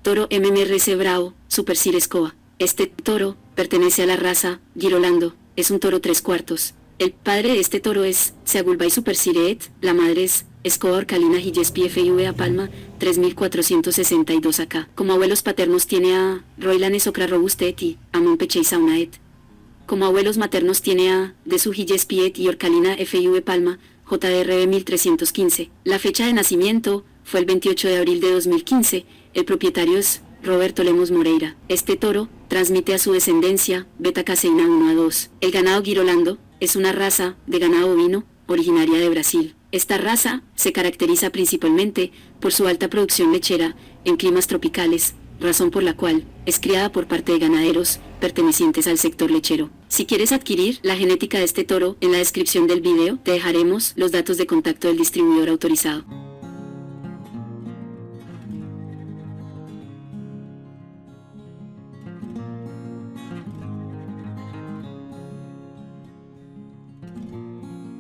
Toro MMRC Bravo, Super Sir Escoba. Este toro pertenece a la raza Girolando, es un toro 3/4. El padre de este toro es Seagulbay Super Sireet, la madre es Escoba Orcalina Gillespie FIVA Palma, 3462 AK. Como abuelos paternos tiene a Roylan Socra Robustet y Amon Pechei Saunaet. Como abuelos maternos tiene a Desu Gillespie y Orcalina FIV Palma, JRB 1315. La fecha de nacimiento fue el 28 de abril de 2015, el propietario es Roberto Lemos Moreira. Este toro transmite a su descendencia beta caseína 1 a 2. El ganado Girolando es una raza de ganado bovino originaria de Brasil. Esta raza se caracteriza principalmente por su alta producción lechera en climas tropicales, razón por la cual es criada por parte de ganaderos pertenecientes al sector lechero. Si quieres adquirir la genética de este toro, en la descripción del video te dejaremos los datos de contacto del distribuidor autorizado.